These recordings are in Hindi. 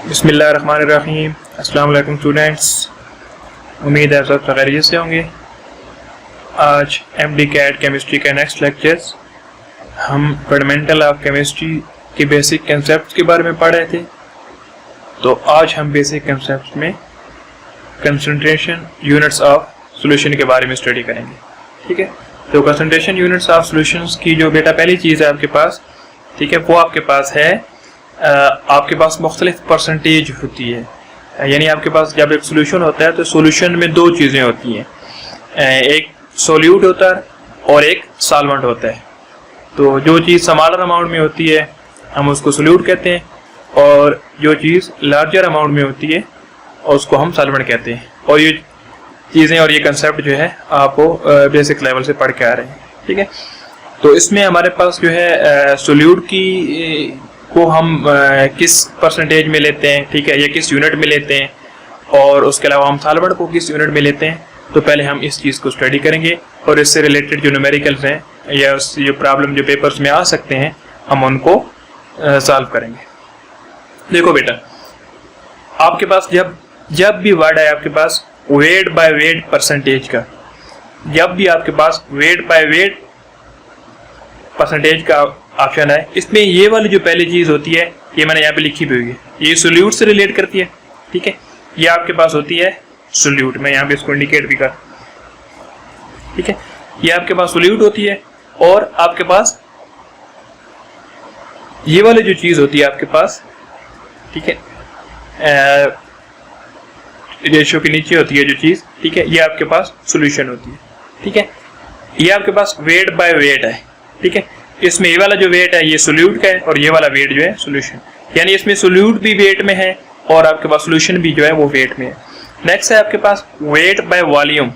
बिस्मिल्लाहिर्रहमानिर्रहीम। अस्सलाम वालेकुम स्टूडेंट्स, उम्मीद है सब खैरियत से होंगे। आज एमडी कैट केमिस्ट्री का नेक्स्ट लेक्चर्स हम फंडामेंटल ऑफ केमिस्ट्री के बेसिक कंसेप्ट के बारे में पढ़ रहे थे। तो आज हम बेसिक कंसेप्ट में कंसंट्रेशन यूनिट्स ऑफ सॉल्यूशन के बारे में स्टडी करेंगे। ठीक है, तो कंसंट्रेशन यूनिट्स ऑफ सॉल्यूशंस की जो बेटा पहली चीज़ है आपके पास, ठीक है, वो आपके पास है आपके पास मुख्तलिफ परसेंटेज होती है। यानी आपके पास जब एक सोल्यूशन होता है तो सोल्यूशन में दो चीज़ें होती हैं, एक सोल्यूट होता है और एक सॉल्वेंट होता है। तो जो चीज़ स्मॉलर अमाउंट में होती है हम उसको सोल्यूट कहते हैं, और जो चीज़ लार्जर अमाउंट में होती है उसको हम सॉल्वेंट कहते हैं। और ये चीज़ें और ये कंसेप्ट जो है आपको बेसिक लेवल से पढ़ के आ रहे हैं। ठीक है, तो इसमें हमारे पास जो है सोल्यूट की को हम किस परसेंटेज में लेते हैं, ठीक है, या किस यूनिट में लेते हैं, और उसके अलावा हम सॉल्वेंट को किस यूनिट में लेते हैं। तो पहले हम इस चीज़ को स्टडी करेंगे और इससे रिलेटेड जो न्यूमेरिकल्स हैं या जो प्रॉब्लम जो पेपर्स में आ सकते हैं हम उनको सॉल्व करेंगे। देखो बेटा, आपके पास जब भी वर्ड है आपके पास वेट बाय वेट परसेंटेज का, जब भी आपके पास वेट बाय वेट परसेंटेज का ऑप्शन है, इसमें ये वाली जो पहली चीज होती है ये मैंने यहाँ पे लिखी भी हुई है, ये सोल्यूट से रिलेट करती है। ठीक है, ये आपके पास होती है सोल्यूट, मैं यहाँ पे इसको इंडिकेट भी कर, ठीक है, ये आपके पास सोल्यूट होती है। और आपके पास ये वाली जो चीज होती है आपके पास, ठीक है, रेशियो के नीचे होती है जो चीज, ठीक है, ये आपके पास सोल्यूशन होती है। ठीक है, ये आपके पास वेट बाय वेट है। ठीक है, इसमें ये वाला जो वेट है ये सोल्यूट का है और ये वाला वेट जो है सोल्यूशन, यानी इसमें सोल्यूट भी वेट में है और आपके पास सोल्यूशन भी जो है वो वेट में है। नेक्स्ट है आपके पास वेट बाय वॉल्यूम।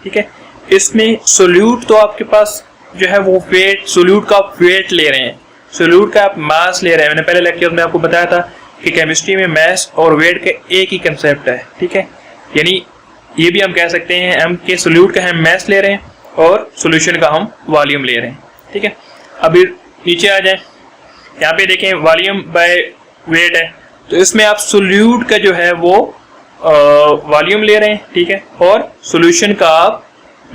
ठीक है, इसमें सोल्यूट तो आपके पास जो है वो वेट, सोल्यूट का आप वेट ले रहे हैं, सोल्यूट का आप मास ले रहे हैं। मैंने पहले लेक्चर में आपको बताया था कि केमिस्ट्री में मास और वेट का एक ही कंसेप्ट है। ठीक है, यानी ये भी हम कह सकते हैं हम के सोल्यूट का हम मास ले रहे हैं और सोल्यूशन का हम वॉल्यूम ले रहे हैं। ठीक है, अभी नीचे आ जाए, यहाँ पे देखें वॉल्यूम बाय वेट है, तो इसमें आप सोल्यूट का जो है वो वॉल्यूम ले रहे हैं, ठीक है, और सोल्यूशन का आप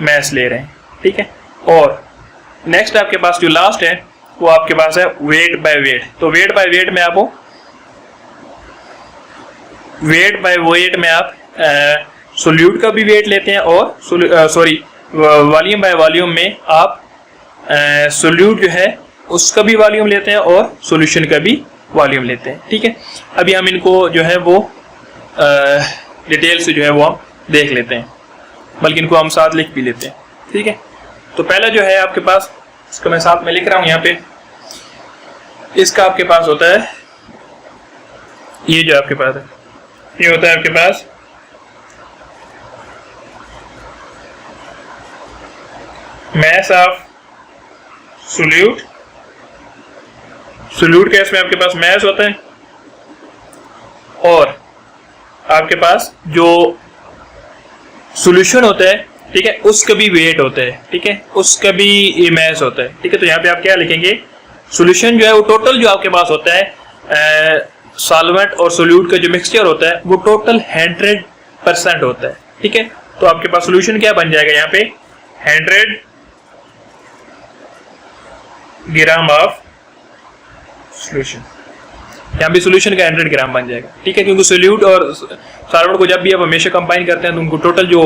मास ले रहे हैं। ठीक है, और नेक्स्ट आपके पास जो लास्ट है वो आपके पास है वेट बाय वेट। तो वेट बाय वेट में आपको वेट बाय वेट में आप सोल्यूट का भी वेट लेते हैं और वॉल्यूम बाय वॉल्यूम में आप सोल्यूट जो है उसका भी वॉल्यूम लेते हैं और सॉल्यूशन का भी वॉल्यूम लेते हैं। ठीक है, अभी हम इनको जो है वो डिटेल से जो है वो हम देख लेते हैं, बल्कि इनको हम साथ लिख भी लेते हैं। ठीक है, तो पहला जो है आपके पास, इसको मैं साथ में लिख रहा हूँ यहाँ पे, इसका आपके पास होता है ये जो आपके पास है, ये होता है आपके पास mass of solute. Solute case में आपके पास मास होता है और आपके पास जो सॉल्यूशन होता है, ठीक है, उसका भी वेट होता है। ठीक है, उसका भी मास होता है। ठीक है, तो यहाँ पे आप क्या लिखेंगे, सॉल्यूशन जो है वो टोटल जो आपके पास होता है सॉल्वेंट और सोल्यूट का जो मिक्सचर होता है वो टोटल 100% होता है। ठीक है, तो आपके पास सॉल्यूशन क्या बन जाएगा यहाँ पे 100 ग्राम ऑफ सॉल्यूशन, यहाँ पे सॉल्यूशन का 100 ग्राम बन जाएगा। ठीक है, क्योंकि सोल्यूट और सॉल्वेंट को जब भी आप हमेशा कंबाइन करते हैं तो उनको टोटल जो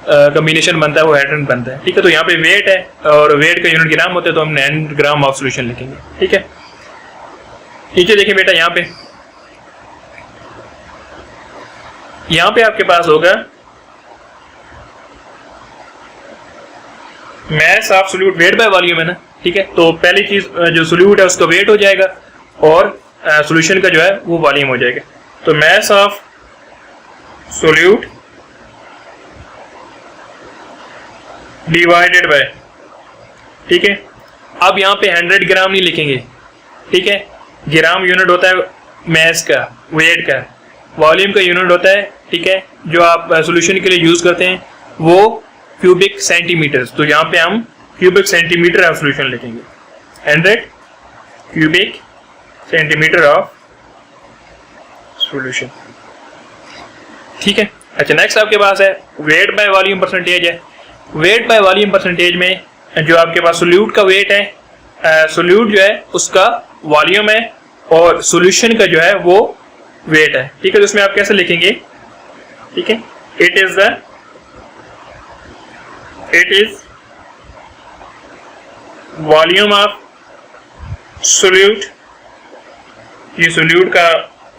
कॉम्बिनेशन बनता है वो 100 बनता है। ठीक है, तो यहाँ पे वेट है और वेट का यूनिट ग्राम होता है, तो हम 100 ग्राम ऑफ सॉल्यूशन लिखेंगे। ठीक है, नीचे देखिए बेटा, यहाँ पे आपके पास होगा मास of solute, weight by volume है ना। ठीक है, तो पहली चीज जो सोल्यूट है उसका वेट हो जाएगा और सॉल्यूशन का जो है वो वॉल्यूम हो जाएगा। तो मास ऑफ सोल्यूट डिवाइडेड बाय, ठीक है, अब यहाँ पे 100 ग्राम नहीं लिखेंगे। ठीक है, ग्राम यूनिट होता है मास का, वेट का, वॉल्यूम का यूनिट होता है, ठीक है, जो आप सॉल्यूशन के लिए यूज करते हैं वो क्यूबिक सेंटीमीटर। तो यहाँ पे हम क्यूबिक सेंटीमीटर ऑफ सॉल्यूशन लिखेंगे, 100 क्यूबिक सेंटीमीटर ऑफ सॉल्यूशन। ठीक है, अच्छा नेक्स्ट आपके पास है वेट बाय वॉल्यूम परसेंटेज है। वेट बाय वॉल्यूम परसेंटेज में जो आपके पास सोल्यूट का वेट है, सोल्यूट जो है उसका वॉल्यूम है और सॉल्यूशन का जो है वो वेट है। ठीक है, तो इसमें आप कैसे लिखेंगे? ठीक है, it is volume of solute, ये सोल्यूट का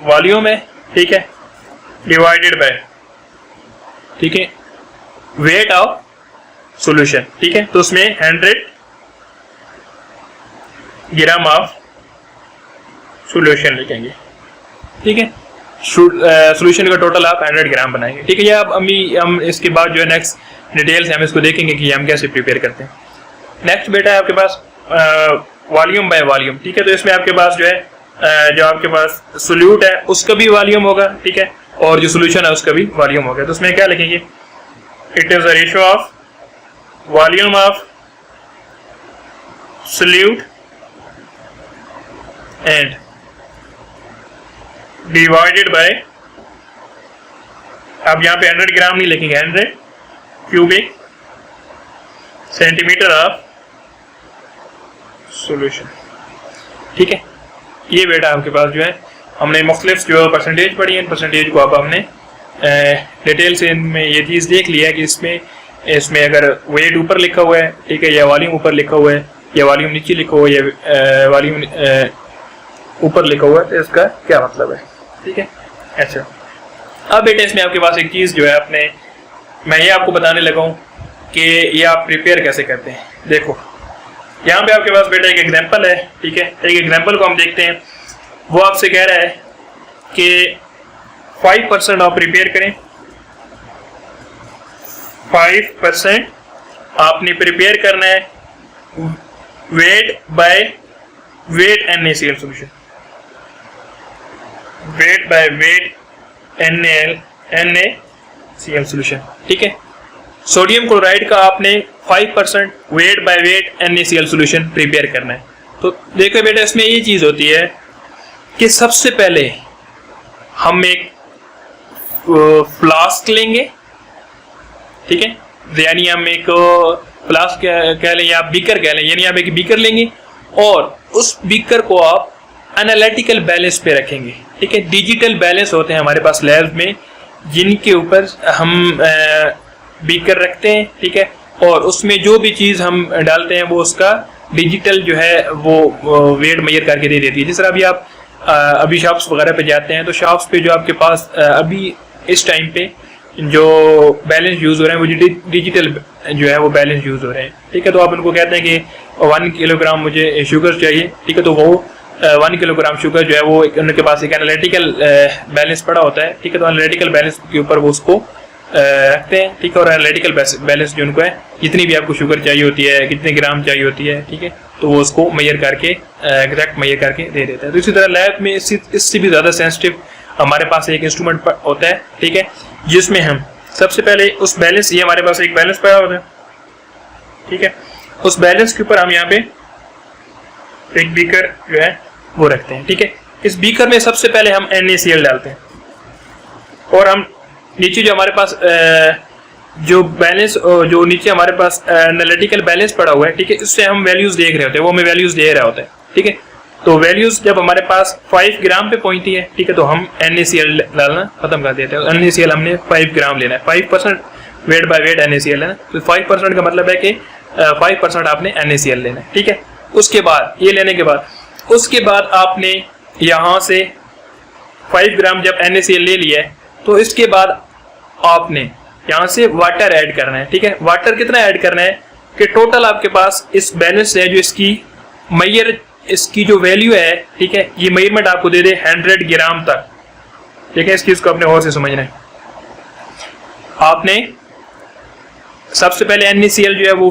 वॉल्यूम है। ठीक है, डिवाइडेड बाय, ठीक है, वेट ऑफ सॉल्यूशन। ठीक है, तो उसमें 100 ग्राम ऑफ सॉल्यूशन लिखेंगे। ठीक है, सॉल्यूशन का टोटल आप 100 ग्राम बनाएंगे। ठीक है, ये अब हम इसके बाद जो है नेक्स्ट डिटेल से हम इसको देखेंगे कि हम कैसे प्रिपेयर करते हैं। नेक्स्ट बेटा है आपके पास वॉल्यूम बाय वॉल्यूम। ठीक है, तो इसमें आपके पास जो है जो आपके पास सोल्यूट है उसका भी वॉल्यूम होगा। ठीक है, और जो सोल्यूशन है उसका भी वॉल्यूम होगा। तो उसमें क्या लिखेंगे? It is a ratio of volume of solute and divided by, अब यहाँ पे 100 ग्राम नहीं लिखेंगे, 100 क्यूबिक सेंटीमीटर ऑफ सॉल्यूशन। ठीक है, ये बेटा आपके पास जो है हमने मुख्तलिफ जो परसेंटेज पढ़ी है, इन परसेंटेज को अब हमने डिटेल से इनमें ये चीज़ देख लिया है कि इसमें अगर वेट ऊपर लिखा हुआ है, ठीक है, या वॉल्यूम ऊपर लिखा हुआ है या वॉल्यूम नीचे लिखा हुआ है या वॉल्यूम ऊपर लिखा हुआ है, तो इसका क्या मतलब है। ठीक है, अच्छा अब बेटा इसमें आपके पास एक चीज़ जो है मैं ये आपको बताने लगा हूँ कि ये आप प्रिपेयर कैसे करते हैं। देखो यहाँ पे आपके पास बेटा एक एग्जांपल है। ठीक है, एक एग्जांपल को हम देखते हैं। वो आपसे कह रहा है कि 5% आप प्रिपेयर करें, 5% आपने प्रिपेयर करना है weight by weight NaCl solution, weight by weight NaCl solution. ठीक है, सोडियम क्लोराइड का आपने 5% weight by weight NaCl solution prepare करना है। तो देखो बेटा इसमें ये चीज़ होती है कि सबसे पहले हम एक फ्लास्क लेंगे। ठीक है, यानी हम एक फ्लास्क कह लें या बीकर कह लें, यानी आप एक बीकर लेंगे और उस बीकर को आप एनालिटिकल बैलेंस पे रखेंगे। ठीक है, डिजिटल बैलेंस होते हैं हमारे पास लैब में जिनके ऊपर हम बीकर रखते हैं। ठीक है, और उसमें जो भी चीज़ हम डालते हैं वो उसका डिजिटल जो है वो वेट मेजर करके दे देती है। जिस तरह अभी आप अभी शॉप्स वगैरह पे जाते हैं तो शॉप्स पे जो आपके पास अभी इस टाइम पे जो बैलेंस यूज़ हो रहे हैं वो डिजिटल जो है वो बैलेंस यूज़ हो रहे हैं। ठीक है, तो आप उनको कहते हैं कि 1 किलोग्राम मुझे शुगर चाहिए। ठीक है, तो वो 1 किलोग्राम शुगर जो है वो उनके पास एक एनालिटिकल बैलेंस पड़ा होता है। ठीक है, तो एनालिटिकल बैलेंस के ऊपर वो उसको रखते हैं। ठीक है, और एनालिटिकल बैलेंस जो उनको है जितनी भी आपको शुगर चाहिए होती है, कितने ग्राम चाहिए होती है, ठीक है, तो वो उसको मेजर करके एग्जैक्ट मेजर करके दे देता है। तो इसी तरह लैब में इससे भी ज़्यादा सेंसिटिव हमारे पास एक इंस्ट्रूमेंट होता है। ठीक है, जिसमें हम सबसे पहले उस बैलेंस, ये हमारे पास एक बैलेंस पड़ा होता है। ठीक है, उस बैलेंस के ऊपर हम यहाँ पे एक बीकर जो है वो रखते हैं। ठीक है, इस बीकर में सबसे पहले हम NaCl डालते हैं और हम नीचे जो हमारे पास जो बैलेंस जो नीचे हमारे पास एनालिटिकल बैलेंस पड़ा हुआ है। ठीक है, इससे हम वैल्यूज देख रहे होते हैं, वो हमें वैल्यूज दे रहा होता है। ठीक है, तो वैल्यूज जब हमारे पास 5 ग्राम पे पहुंचती है, ठीक है, तो हम NaCl डालना खत्म कर देते हैं। NaCl हमने 5 ग्राम लेना है, 5% वेट बाय वेट NaCl लेना। तो 5% का मतलब है कि 5% आपने NaCl लेना है। ठीक है, उसके बाद ये लेने के बाद उसके बाद आपने यहाँ से 5 ग्राम जब NaCl ले लिया है तो इसके बाद आपने यहाँ से वाटर ऐड करना है। ठीक है, वाटर कितना ऐड करना है कि टोटल आपके पास इस बैलेंस है जो इसकी जो वैल्यू है, ठीक है, ये मेजरमेंट आपको दे दे 100 ग्राम तक। ठीक है, इस चीज को अपने और से समझना है। आपने सबसे पहले NaCl जो है वो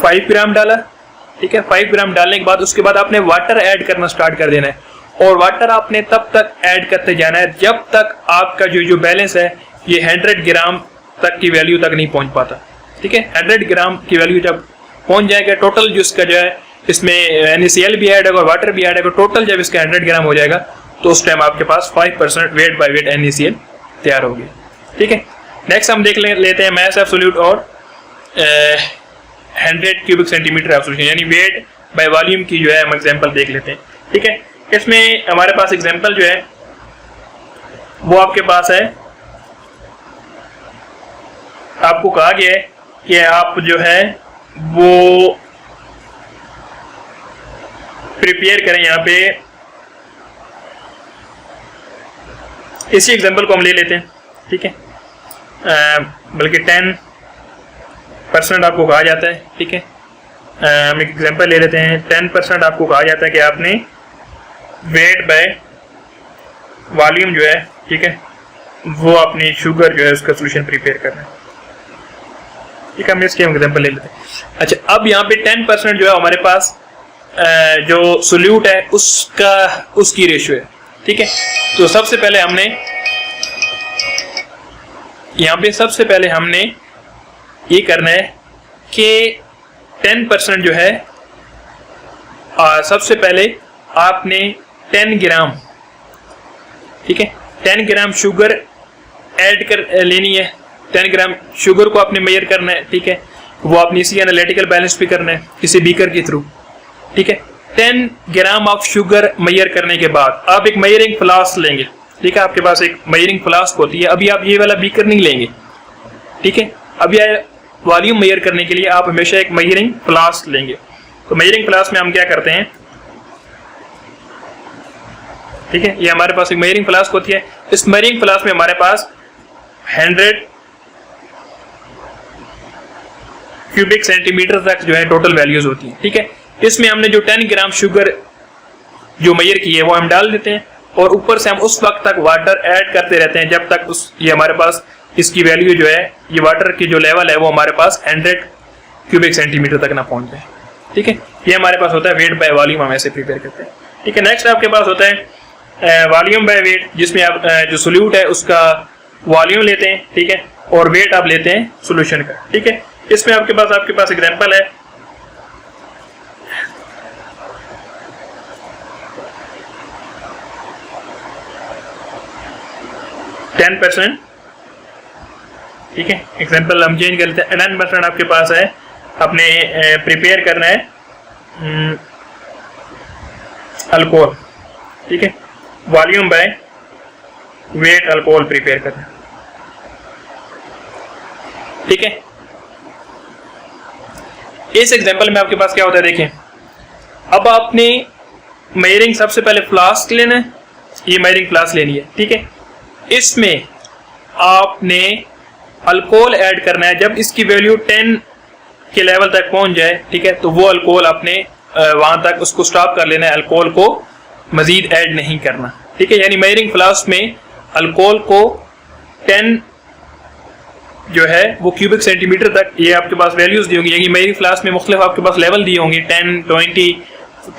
5 ग्राम डाला। ठीक है, 5 ग्राम डालने के बाद उसके बाद आपने वाटर ऐड करना स्टार्ट कर देना है और वाटर आपने तब तक ऐड करते जाना है जब तक आपका जो बैलेंस है ये 100 ग्राम तक की वैल्यू तक नहीं पहुंच पाता। ठीक है, 100 ग्राम की वैल्यू जब पहुंच जाएगा, टोटल जो इसका जो है इसमें NaCl भी ऐड होगा, वाटर भी ऐड होगा, टोटल जब इसका 100 ग्राम हो जाएगा तो उस टाइम आपके पास 5% वेट बाय वेट NaCl तैयार होगी। ठीक है, नेक्स्ट हम देख लेते हैं मास ऑफ सोल्यूट और 100 क्यूबिक सेंटीमीटर ऑफ सोल्यूशन, यानी वेट बाय वॉल्यूम की जो है हम एग्जांपल देख लेते हैं। ठीक है, इसमें हमारे पास एग्जांपल जो है वो आपके पास है, आपको कहा गया है कि आप जो है वो प्रिपेयर करें। यहाँ पे इसी एग्जांपल को हम ले लेते हैं। ठीक है, बल्कि 10% आपको कहा जाता है। ठीक है, हम एक एग्जांपल ले लेते हैं। 10% आपको कहा जाता है कि आपने वेट बाय वॉल्यूम जो है, ठीक है, वो अपनी शुगर जो है उसका सोल्यूशन प्रिपेयर करना है। ठीक है, हम इसके एग्जांपल ले लेते हैं। अच्छा, अब यहाँ पे 10% जो है हमारे पास जो सोल्यूट है उसकी रेशियो है। ठीक है, तो सबसे पहले हमने यहाँ पे ये करना है कि 10% जो है सबसे पहले आपने 10 ग्राम, ठीक है, 10 ग्राम शुगर ऐड कर लेनी है। 10 ग्राम शुगर को आपने मेजर करना है। ठीक है, वो आपने इसी एनालिटिकल बैलेंस भी करना है किसी बीकर के थ्रू। ठीक है, 10 ग्राम ऑफ शुगर मेजर करने के बाद आप एक मेजरिंग फ्लास्क लेंगे। ठीक है, आपके पास एक मेजरिंग फ्लास्क होती है। अभी आप ये वाला बीकर नहीं लेंगे। ठीक है, अभी वॉल्यूम मेजर करने के लिए आप हमेशा एक मेजरिंग फ्लास्क लेंगे। तो मेजरिंग फ्लास्क में हम क्या करते हैं, ठीक है, ये हमारे पास एक मेजरिंग फ्लास्क होती है। इस मेजरिंग फ्लास्क में हमारे पास 100 क्यूबिक सेंटीमीटर तक जो है टोटल वैल्यूज होती है। ठीक है, इसमें हमने जो 10 ग्राम शुगर जो मेजर की है वो हम डाल देते हैं और ऊपर से हम उस वक्त तक वाटर ऐड करते रहते हैं जब तक ये हमारे पास इसकी वैल्यू जो है, ये वाटर की जो लेवल है वो हमारे पास 100 क्यूबिक सेंटीमीटर तक ना पहुंच जाए। ठीक है, ये हमारे पास होता है वेट बाय वॉल्यूम, हम ऐसे प्रिपेयर करते हैं। ठीक है, नेक्स्ट आपके पास होता है वॉल्यूम बाय वेट, जिसमें आप जो सोल्यूट है उसका वॉल्यूम लेते हैं। ठीक है, और वेट आप लेते हैं सोल्यूशन का। ठीक है, इसमें आपके पास एग्जांपल है, ठीक है, एग्जांपल हम चेंज कर लेते हैं। 10% आपके पास है, अपने प्रिपेयर करना है अल्कोहल। ठीक है, volume by weight alcohol prepare करना है। ठीक है, इस एग्जांपल में आपके पास क्या होता है, देखिए, अब आपने मेजरिंग सबसे पहले फ्लास्क लेना है, ये मेजरिंग फ्लास्क लेनी है। ठीक है, इसमें आपने अल्कोहल ऐड करना है। जब इसकी वैल्यू 10 के लेवल तक पहुंच जाए, ठीक है, तो वो अल्कोहल आपने वहां तक उसको स्टॉप कर लेना है, अल्कोहल को मजीद ऐड नहीं करना। ठीक है, यानी मेजरिंग फ्लास्क में अल्कोहल को 10 जो है वो क्यूबिक सेंटीमीटर तक, ये आपके पास वैल्यूज दी होंगी। यानी मेजरिंग फ्लास्क में मुख्तलिफ आपके पास लेवल दिए होंगे, 10, 20,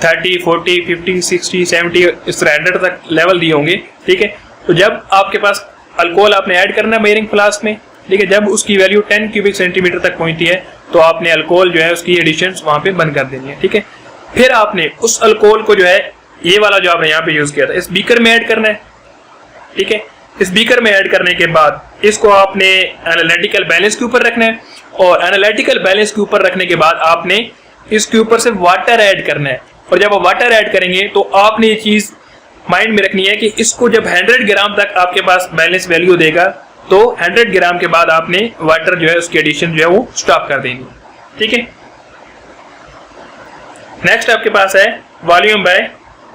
30, 40, 50, 60, 70, इस तरह 100 तक लेवल दिए होंगे। ठीक है, तो जब आपके पास अल्कोहल आपने ऐड करना है मेजरिंग फ्लास्क में, ठीक है, जब उसकी वैल्यू 10 क्यूबिक सेंटीमीटर तक पहुंचती है तो आपने अल्कोहल जो है उसकी एडिशन वहां पे बंद कर देनी है। ठीक है, फिर आपने उस अल्कोहल को जो है, ये वाला जो आपने यहाँ पे यूज किया था, इस बीकर में ऐड करना है। ठीक है, इस बीकर में ऐड करने के बाद इसको आपने एनालिटिकल बैलेंस के ऊपर रखना है और एनालिटिकल बैलेंस के ऊपर रखने के बाद आपने इसके ऊपर से वाटर ऐड करना है। और जब आप वाटर ऐड करेंगे तो आपने ये चीज माइंड में रखनी है कि इसको जब 100 ग्राम तक आपके पास बैलेंस वैल्यू देगा तो 100 ग्राम के बाद आपने वाटर जो है उसकी एडिशन जो है वो स्टॉप कर देंगे। ठीक है, नेक्स्ट आपके पास है वॉल्यूम बाय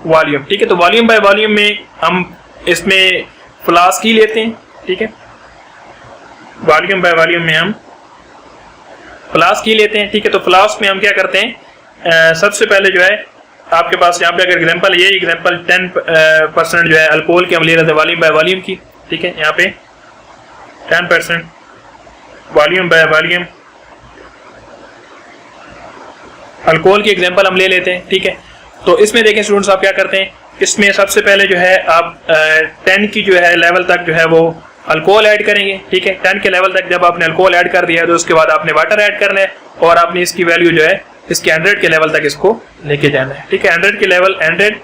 वॉल्यूम। ठीक है, तो वॉल्यूम बाय वॉल्यूम में हम इसमें फ्लास्क ही लेते हैं। ठीक है, वॉल्यूम बाय वॉल्यूम में हम फ्लास्क ही लेते हैं। ठीक है, तो फ्लास्क में हम क्या करते हैं, सबसे पहले जो है आपके पास यहाँ पे अगर एग्जांपल, ये एग्जांपल 10% जो है अल्कोहल की हम ले रहे थे वॉल्यूम बाय वॉल्यूम की। ठीक है, यहाँ पे 10% वॉल्यूम बाय वॉल्यूम अल्कोहल की एग्जांपल हम ले लेते हैं। ठीक है, तो इसमें देखें स्टूडेंट्स, आप क्या करते हैं, इसमें सबसे पहले जो है आप 10 की जो है लेवल तक जो है वो अल्कोहल ऐड करेंगे। ठीक है, 10 के लेवल तक जब आपने अल्कोहल ऐड कर दिया तो उसके बाद आपने वाटर ऐड करना है और आपने इसकी वैल्यू जो है इसके 100 के लेवल तक इसको लेके जाना है। ठीक है, 100 के लेवल 100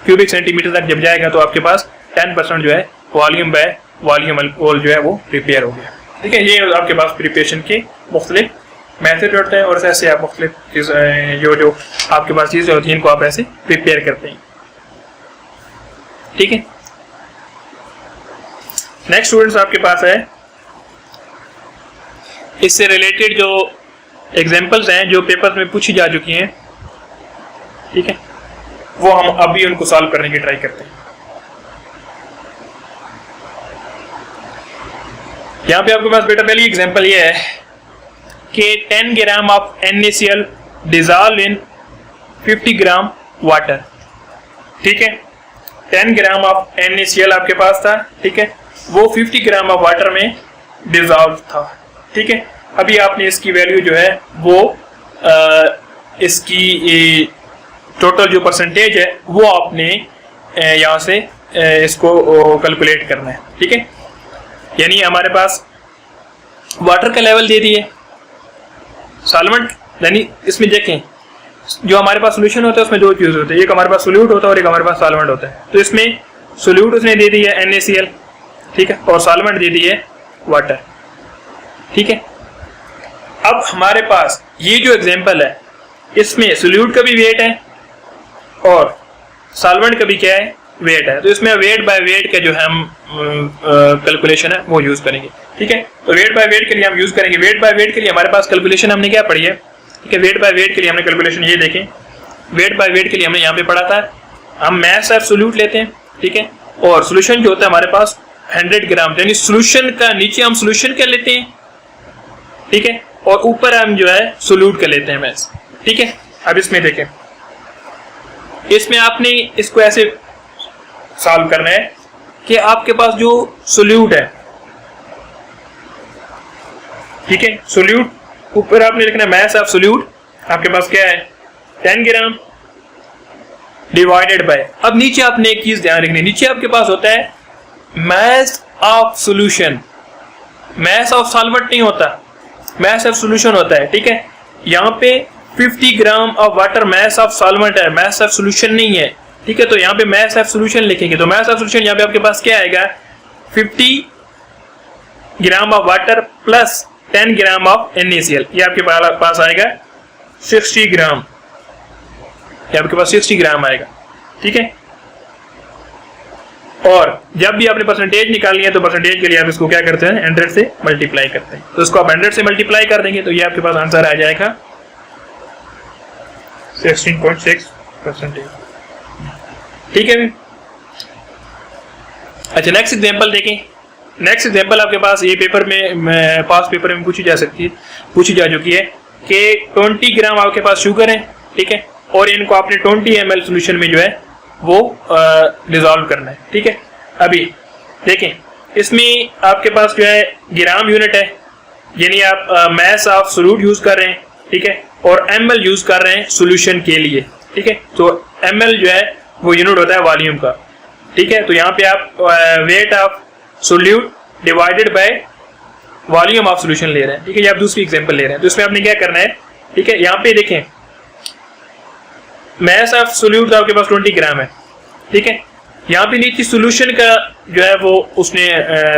क्यूबिक सेंटीमीटर तक जब जाएगा तो आपके पास 10% जो है वॉल्यूम बाय वॉल्यूम अल्कोहल जो है वो प्रिपेयर हो गया। ठीक है, ये आपके पास प्रिपरेशन के मुख्तलिफ मेथड होते हैं और ऐसे आप मुख्तलिफ जो आपके पास चीज़ें होती हैं इनको आप ऐसे प्रिपेयर करते हैं। ठीक है, नेक्स्ट स्टूडेंट्स आपके पास है इससे रिलेटेड जो एग्जांपल्स हैं जो पेपर्स में पूछी जा चुकी हैं। ठीक है, वो हम अभी उनको सॉल्व करने की ट्राई करते हैं। यहाँ पे आपके पास बेटा पहली एग्जांपल ये है कि 10 gram of NaCl dissolve in 50 gram water. ठीक है, 10 ग्राम ऑफ NaCl आपके पास था। ठीक है, वो 50 ग्राम ऑफ वाटर में डिजॉल्व था। ठीक है, अभी आपने इसकी वैल्यू जो है वो इसकी टोटल जो परसेंटेज है वो आपने यहाँ से इसको कैलकुलेट करना है। ठीक है, यानी हमारे पास वाटर का लेवल दे दिए, सॉल्वेंट यानी इसमें देखें जो हमारे पास सोल्यूशन होता है उसमें दो चीज़ होते हैं, एक हमारे पास सोल्यूट होता है और एक हमारे पास सॉल्वेंट होता है। तो इसमें सोल्यूट उसने दे दी है NaCl, ठीक है, और सॉल्वेंट दे दी है वाटर। ठीक है, अब हमारे पास ये जो एग्जांपल है इसमें सोल्यूट का भी वेट है और सॉल्वेंट का भी क्या है वेट है। तो इसमें वेट बाय वेट का जो है हम कैलकुलेशन है वो यूज करेंगे। ठीक है, तो वेट बाय वेट के लिए हम यूज करेंगे। वेट बाय वेट के लिए हमारे पास कैलकुलेशन हमने क्या पढ़ी है? ठीक है, वेट बाय वेट के लिए हमने कैलकुलेशन ये देखें, वेट बाय वेट के लिए हमने यहाँ पे पढ़ा था हम मैस ऑफ सोल्यूट लेते हैं। ठीक है, और सोल्यूशन जो होता है हमारे पास 100 ग्राम, यानी सोल्यूशन का नीचे हम सोल्यूशन का लेते हैं। ठीक है, और ऊपर हम जो है सोल्यूट का लेते हैं मैस। ठीक है, अब इसमें देखें, इसमें आपने इसको ऐसे सॉल्व करना है कि आपके पास जो सोल्यूट है, ठीक है, सोल्यूट ऊपर आपने लिखना है मैस ऑफ सोल्यूट, आपके पास क्या है 10 ग्राम डिवाइडेड बाय, अब नीचे आपने एक चीज ध्यान रखनी है, नीचे आपके पास होता है mass of solution, mass of solvent नहीं होता, मैस ऑफ सोल्यूशन होता है। ठीक है, यहाँ पे 50 gram of water mass of solvent है, मैस ऑफ सोल्यूशन नहीं है। ठीक है, तो यहाँ पे मैस ऑफ सोल्यूशन लिखेंगे तो मैस ऑफ सोल्यूशन यहाँ पे आपके पास क्या आएगा 50 gram of water plus 10 gram of NaCl, ये आपके पास आएगा 60 ग्राम, ये आपके पास 60 ग्राम आएगा। ठीक है, और जब भी आपने परसेंटेज निकालनी है तो परसेंटेज के लिए आप इसको क्या करते हैं 100 से मल्टीप्लाई करते हैं, तो इसको आप 100 से मल्टीप्लाई कर देंगे तो ये आपके पास आंसर आ जाएगा 16.6%। ठीक है, अच्छा नेक्स्ट एग्जांपल देखें। नेक्स्ट एग्जांपल आपके पास ये पेपर में पास पेपर में पूछी जा चुकी है कि 20 ग्राम आपके पास शुगर है। ठीक है, और इनको आपने 20 ml सोल्यूशन में जो है वो डिसॉल्व करना है। ठीक है, अभी देखें इसमें आपके पास जो है ग्राम यूनिट है, यानी आप मैस ऑफ सोल्यूट यूज कर रहे हैं। ठीक है, और ml यूज कर रहे हैं सोल्यूशन के लिए। ठीक है, तो ml जो है वो यूनिट होता है वॉल्यूम का। ठीक है, तो यहाँ पे आप weight of solute divided by volume of solution ले रहे हैं। ठीक है, ये आप दूसरी एग्जांपल ले रहे हैं, तो इसमें आपने क्या करना है, ठीक है, यहाँ पे देखें मैस ऑफ सोल्यूट आपके पास 20 ग्राम है। ठीक है, यहाँ पे नीचे सोल्यूशन का जो है वो उसने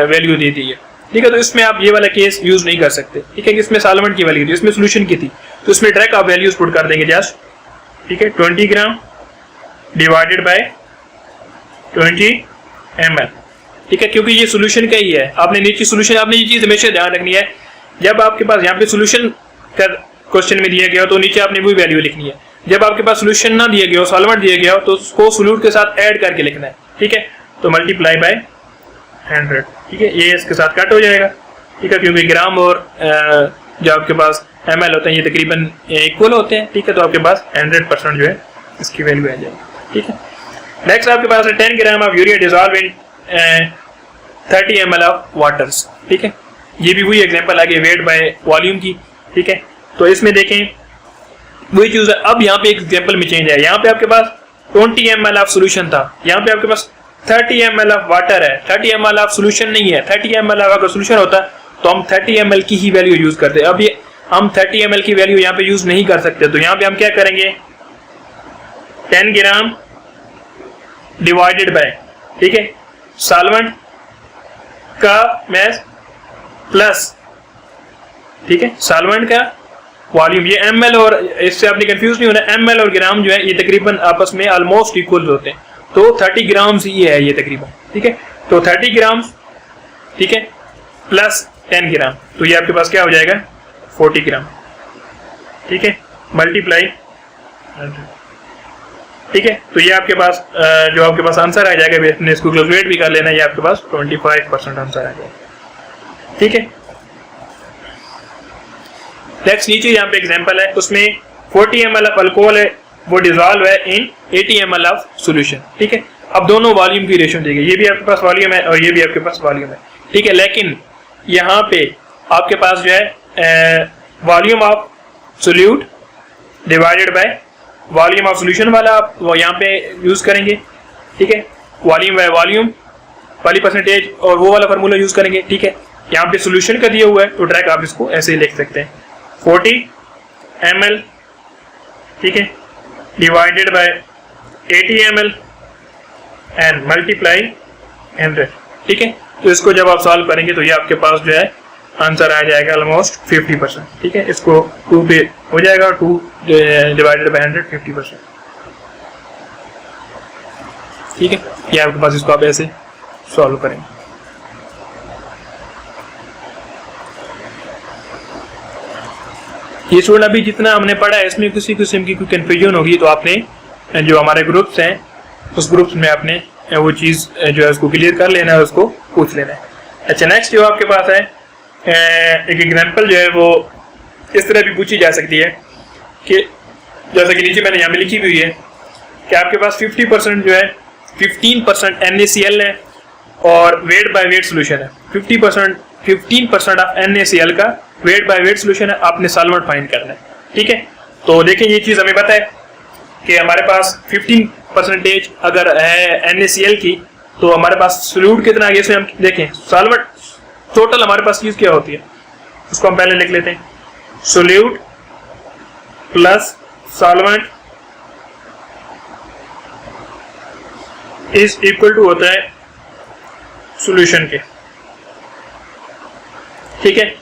वैल्यू दे दी है। ठीक है, तो इसमें आप ये वाला केस यूज नहीं कर सकते। ठीक है, इसमें सॉल्वेंट की वैल्यू थी, इसमें सोल्यूशन की थी, तो इसमें डायरेक्ट आप वैल्यूज पुट कर देंगे जस्ट। ठीक है, 20 ग्राम डिवाइडेड बाय 20 ml। ठीक है, क्योंकि ये सोल्यूशन का ही है, आपने नीचे सोल्यूशन, आपने ये चीज हमेशा ध्यान रखनी है, जब आपके पास यहाँ पे सोल्यूशन का क्वेश्चन में दिया गया हो तो नीचे आपने वही वैल्यू लिखनी है, जब आपके पास सोल्यूशन ना दिया गया हो, सॉल्वेंट दिया गया हो, तो उसको सोल्यूट के साथ ऐड करके लिखना है। ठीक है, तो मल्टीप्लाई बाय 100। ठीक है, ये इसके साथ कट हो जाएगा। ठीक है, क्योंकि ग्राम और जो आपके पास ml होते हैं ये तकरीबन इक्वल होते हैं। ठीक है, तो आपके पास 100% जो है इसकी वैल्यू आ जाएगी। ठीक है, नेक्स्ट आपके पास है 10 gram of urea dissolve in 30 ml of waters. ठीक है, ये भी वही एग्जांपल आ गई वेट बाय वॉल्यूम की। ठीक है, तो इसमें देखें वही चीज है, अब यहाँ पे एक एग्जांपल में चेंज है, यहाँ पे आपके पास 20 ml ऑफ सोल्यूशन था, यहाँ पे आपके पास 30 ml ऑफ वाटर है, 30 ml ऑफ सोल्यूशन नहीं है। 30 ml अगर सोल्यूशन होता तो हम 30 ml की ही वैल्यू यूज करते, अब ये हम 30 ml की वैल्यू यहाँ पे यूज नहीं कर सकते, तो यहाँ पे हम क्या करेंगे 10 ग्राम डिवाइडेड बाय, ठीक है, सॉल्वेंट का मास प्लस, ठीक है, सॉल्वेंट का वॉल्यूम। ये ml और इससे आपने कंफ्यूज नहीं होना, ml और ग्राम जो है ये तकरीबन आपस में ऑलमोस्ट इक्वल होते हैं, तो 30 ग्राम ये है ये तकरीबन, ठीक है। तो 30 ग्राम, ठीक है, प्लस 10 ग्राम, तो ये आपके पास क्या हो जाएगा 40 ग्राम, ठीक है, मल्टीप्लाई, ठीक है। तो ये आपके पास जो आपके पास आंसर आ जाएगा, आपने इसको कैलकुलेट भी कर लेना, ये आपके पास 25% आंसर आ जाएगा, ठीक है। नेक्स्ट नीचे यहाँ पे एग्जांपल है, उसमें 40 ml ऑफ अल्कोहल है, वो डिजॉल्व है इन 80 ml ऑफ सॉल्यूशन, ठीक है। अब दोनों वॉल्यूम की रेशियो देंगे, ये भी आपके पास वॉल्यूम है और ये भी आपके पास वॉल्यूम है, ठीक है। लेकिन यहाँ पे आपके पास जो है volume of solute divided by volume of solution वाला आप वो यहाँ पे यूज करेंगे, ठीक है। वॉल्यूम बाय वॉल्यूम वाली परसेंटेज और वो वाला फार्मूला यूज करेंगे, ठीक है। यहाँ पे सॉल्यूशन का दिया हुआ है तो डायरेक्ट आप इसको ऐसे ही लिख सकते हैं, 40 ml, ठीक है, divided by 80 ml and multiply 100, ठीक है। तो इसको जब आप सॉल्व करेंगे तो ये आपके पास जो है आंसर आ जाएगा ऑलमोस्ट 50%, ठीक है। इसको 2 पे हो जाएगा, 2 डिवाइडेड बाय 100 50%, ठीक है। ये आपके पास, इसको आप ऐसे सॉल्व करेंगे। ये स्टूडेंट अभी जितना हमने पढ़ा है इसमें किसी किस्म की कोई कंफ्यूजन होगी तो आपने जो हमारे ग्रुप्स हैं उस ग्रुप्स में आपने वो चीज़ जो है उसको क्लियर कर लेना है, उसको पूछ लेना है। अच्छा, नेक्स्ट जो आपके पास है एक एग्जांपल जो है वो इस तरह भी पूछी जा सकती है कि जैसा कि नीचे मैंने यहाँ पे लिखी हुई है कि आपके पास 50% जो है 15% NaCl है और वेट बाय वेट सोल्यूशन है। 15% ऑफ NaCl का वेट बाय वेट सोल्यूशन है, आपने सॉल्वेंट फाइंड करना है, ठीक है। तो देखें ये चीज़ हमें पता है कि हमारे पास 15% अगर है NaCl की तो हमारे पास सोल्यूट कितना है, इसमें हम देखें सॉल्वेंट टोटल हमारे पास चीज़ क्या होती है, उसको हम पहले लिख लेते हैं, solute plus solvent is equal to होता है सॉल्यूशन के, ठीक है।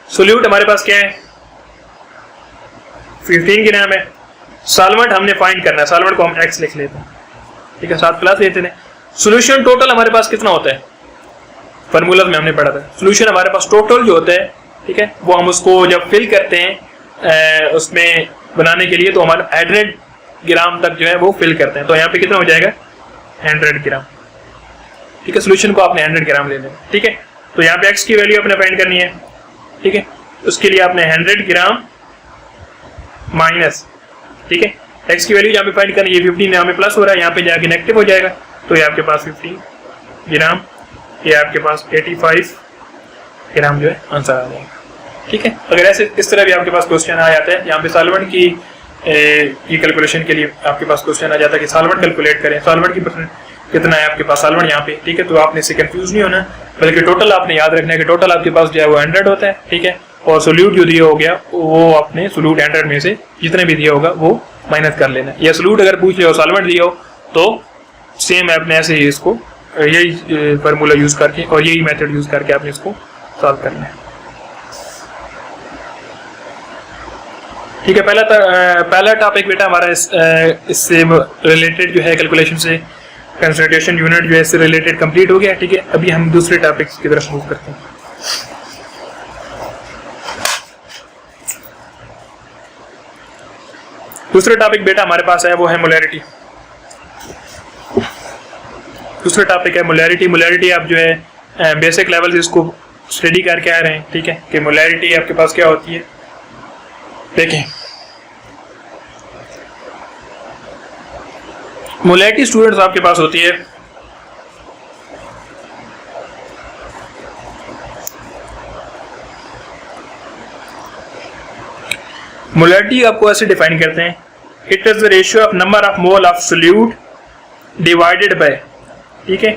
सोल्यूट हमारे पास क्या है 15 ग्राम है, सॉल्वेंट हमने फाइंड करना है, सॉल्वेंट को हम x लिख लेते हैं, ठीक है, 7 प्लस लेते हैं। सोल्यूशन टोटल हमारे पास कितना होता है, फार्मूला में हमने पढ़ा था, सोल्यूशन हमारे पास टोटल जो होता है, ठीक है, वो हम उसको जब फिल करते हैं उसमें बनाने के लिए तो हमारा 100 ग्राम तक जो है वो फिल करते हैं, तो यहाँ पे कितना हो जाएगा 100 ग्राम, ठीक है। सोल्यूशन को आपने 100 ग्राम ले लेना, ठीक है। तो यहाँ पे x की वैल्यू आपने फाइंड करनी है, ठीक है, उसके लिए आपने 100 ग्राम माइनस, ठीक है, x की वैल्यू यहाँ पे फाइंड करनी है, 15 यहाँ पे प्लस हो रहा है, यहाँ पे जाके नेगेटिव हो जाएगा, तो ये आपके पास 15 ग्राम, ये आपके पास 85 ग्राम जो है आंसर आ जाएगा, ठीक है। अगर ऐसे इस तरह भी आपके पास क्वेश्चन आ जाता है, यहाँ पे सॉल्वेंट की कैलकुलेशन के लिए आपके पास क्वेश्चन आ जाता है कि सॉल्वेंट कैलकुलेट करें, सॉल्वेंट की परसेंट कितना है आपके पास सॉल्वेंट यहाँ पे, ठीक है। तो आपने इससे कंफ्यूज नहीं होना, बल्कि टोटल आपने याद रखना है कि टोटल आपके पास जो है वो 100 होता है, ठीक है। और सोल्यूट जो दिया हो गया वो आपने सोल्यूट 100 में से जितने भी दिया होगा वो माइनस कर लेना, या सोल्यूट अगर पूछ लिया हो सॉल्वेंट दिया हो तो सेम आपने ऐसे ही इसको यही फार्मूला यूज करके और यही मेथड यूज करके आपने इसको सॉल्व करना है, ठीक है। पहला टॉपिक बेटा हमारा इससे रिलेटेड जो है कैलकुलेशन से कंसंट्रेशन यूनिट जो है इससे रिलेटेड कंप्लीट हो गया, ठीक है। अभी हम दूसरे टॉपिक्स की तरफ मूव करते हैं। दूसरा टॉपिक बेटा हमारे पास है वो है मोलैरिटी। दूसरा टॉपिक है मोलैरिटी। मोलैरिटी आप जो है बेसिक लेवल से इसको स्टडी करके आ रहे हैं, ठीक है, कि मोलैरिटी आपके पास क्या होती है। देखें मोलैरिटी स्टूडेंट्स आपके पास होती है मोलैरिटी आपको ऐसे डिफाइन करते हैं, it is the ratio of number of mole of solute divided bye, ठीक है,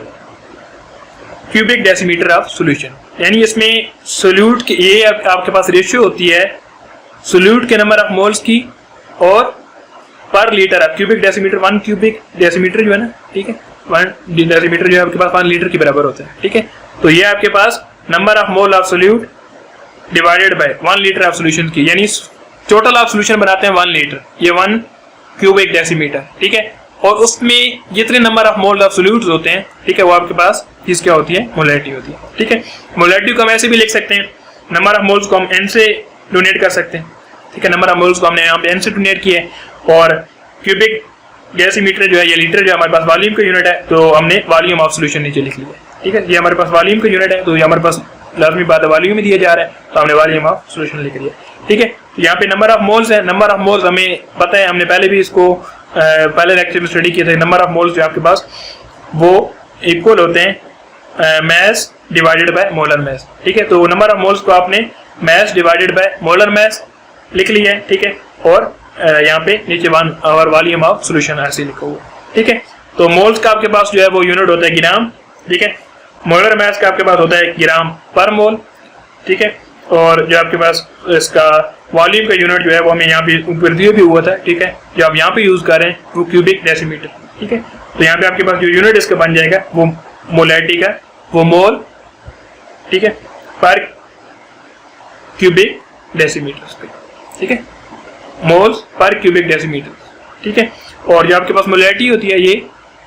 क्यूबिक डेसीमीटर ऑफ सॉल्यूशन। यानी इसमें सोल्यूट की ये आपके पास रेशियो होती है सोल्यूट के नंबर ऑफ मोल्स की और पर litre of cubic decimetre, 1 cubic decimetre जो है ना, ठीक है, 1 डेसीमीटर जो है आपके पास 1 लीटर के बराबर होता है, ठीक है। तो ये आपके पास number of mole of solute divided by 1 litre of solution की, यानी टोटल ऑफ सोल्यूशन बनाते हैं 1 लीटर, ये 1 क्यूबिक डेसीमीटर, ठीक है। और उसमें जितने number of mole of solutes होते हैं, ठीक है, वो आपके पास चीज क्या होती है, मोलैरिटी होती है, ठीक है। मोलैरिटी को हम ऐसे भी लिख सकते हैं, नंबर ऑफ मोल्स को हम n से डोनेट कर सकते हैं, ठीक है। नंबर ऑफ मोल्स को हमने यहाँ पे n से डोनेट किया है, और क्यूबिक डेसीमीटर जो है या लीटर जो हमारे पास वॉल्यूम का यूनिट है, तो हमने वॉल्यूम ऑफ सोल्यूशन नीचे लिख लिया, ठीक है। ये हमारे पास वॉल्यूम का यूनिट है, तो ये हमारे पास लाजमी बात है वॉल्यूम में दिया जा रहा है, तो हमने वॉल्यूम ऑफ सोल्यूशन लिख दिया, ठीक है। यहाँ पे नंबर ऑफ मोल्स है, नंबर ऑफ मोल्स हमें पता है, हमने पहले भी इसको पहले लेक्चर में स्टडी किया था। नंबर ऑफ मोल्स जो आपके पास वो इक्वल होते हैं mess divided by molar mass, ठीक है। तो नंबर ऑफ मोल्स को आपने mess divided by molar mass लिख लिया है, ठीक है। और यहाँ पे नीचे 1 और वॉल्यूम ऑफ सोल्यूशन ऐसे लिखा हुआ, ठीक है। तो मोल्स का आपके पास जो है वो यूनिट होता है ग्राम, ठीक है। मोलर मैस का आपके पास होता है ग्राम पर मोल, ठीक है। और जो आपके पास इसका वॉल्यूम का यूनिट जो है वो हमें यहाँ पे ऊपर दिया भी हुआ था, ठीक है। जो आप यहाँ पे यूज कर रहे हैं वो क्यूबिक डेसीमीटर, ठीक है। तो यहाँ पे आपके पास जो यूनिट इसका बन जाएगा वो मोलैरिटी का, वो मोल, ठीक है, पर क्यूबिक डेसीमीटर, ठीक है, मोल्स पर क्यूबिक डेसीमीटर, ठीक है। और जो आपके पास मोलैरिटी होती है ये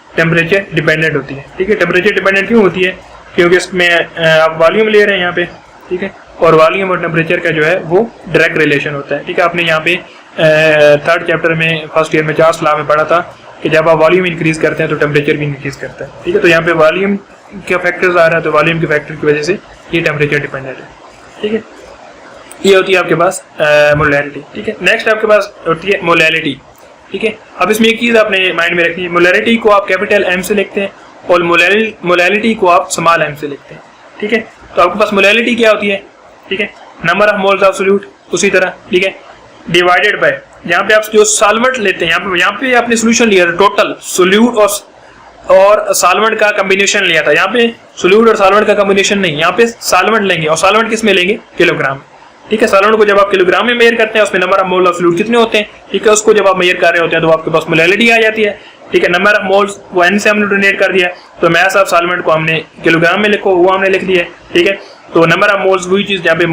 टेम्परेचर डिपेंडेंट होती है, ठीक है। टेम्परेचर डिपेंडेंट क्यों होती है, क्योंकि इसमें आप वॉल्यूम ले रहे हैं यहाँ पे, ठीक है। और वॉल्यूम और टेम्परेचर का जो है वो डायरेक्ट रिलेशन होता है, ठीक है। आपने यहाँ पे 3rd चैप्टर में फर्स्ट ईयर में 4 लॉ में पढ़ा था कि जब आप वॉल्यूम इंक्रीज करते हैं तो टेम्परेचर भी इंक्रीज करता है, ठीक है। तो यहाँ पे वॉल्यूम का फैक्टर्स आ रहा है, तो वॉल्यूम के फैक्टर की वजह से ये टेम्परेचर डिपेंडेंट है, ठीक है। ये होती है आपके पास मोलैरिटी, ठीक है। नेक्स्ट आपके पास होती है मोलैलिटी, ठीक है। अब इसमें एक चीज आपने माइंड में रखनी है, मोलैरिटी को आप कैपिटल M से लिखते हैं और मोलैलिटी को आप स्मॉल m से लिखते हैं, ठीक है। तो आपके पास मोलैलिटी क्या होती है, ठीक है, number of moles of solute, उसी तरह, ठीक है, डिवाइडेड बाय, यहाँ पे आप जो सॉल्वेंट लेते हैं, यहाँ पे आपने सोल्यूशन लिया था, टोटल सोल्यूट और सॉल्वेंट का कॉम्बिनेशन लिया था। यहाँ पे सोल्यूट और सॉल्वेंट का कॉम्बिनेशन नहीं, यहाँ पे सॉल्वेंट लेंगे, और सॉल्वेंट किस में लेंगे, किलोग्राम, ठीक है। सॉल्वेंट को जब आप किलोग्राम में मेजर करते हैं, उसमें number of mole of solute कितने होते हैं, ठीक है, उसको जब आप मेजर कर रहे होते हैं तो आपके पास मोलैलिटी आ जाती है, ठीक है। नंबर ऑफ मोल्स वो n से हमने डोनेट कर दिया, तो मैस ऑफ सॉल्वेंट को हमने किलोग्राम में लिखो, वो हमने लिख दिया, ठीक है। तो नंबर ऑफ मोल्स वही चीज जहाँ पे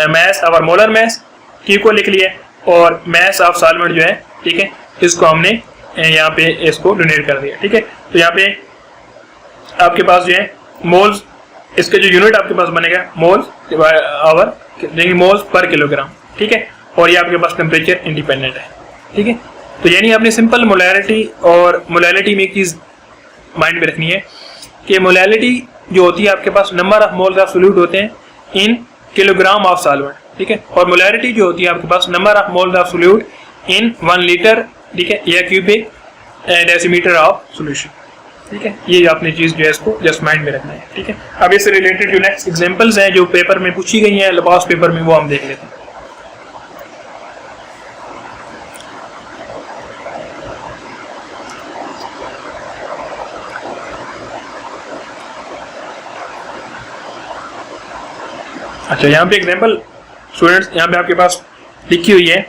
मैस और मोलर मैस की को लिख लिया, और मैस ऑफ सॉल्वेंट जो है, ठीक है, इसको हमने यहाँ पे इसको डोनेट कर दिया, ठीक है। तो यहाँ पे आपके पास जो है मोल्स, इसका जो यूनिट आपके पास बनेगा मोल्स आवर, मोल्स पर किलोग्राम, ठीक है। और ये आपके पास टेम्परेचर इंडिपेंडेंट है, ठीक है। तो यानी आपने सिंपल मोलैरिटी और मोलैलिटी में एक चीज माइंड में रखनी है कि मोलैलिटी जो होती है आपके पास number of moles of solute होते हैं इन किलोग्राम ऑफ सॉल्वेंट, ठीक है। और मोलैरिटी जो होती है आपके पास number of moles of solute in 1 litre, ठीक है, या क्यूबिक डेसीमीटर ऑफ सोल्यूशन, ठीक है। ये आपने चीज जो है इसको जस्ट माइंड में रखना है, ठीक है। अब इससे रिलेटेड जो नेक्स्ट एग्जांपल्स हैं जो पेपर में पूछी गई हैं, लबास पेपर में, वो हम देख लेते हैं। अच्छा, यहाँ पे एग्जांपल स्टूडेंट्स, यहाँ पे आपके पास लिखी हुई है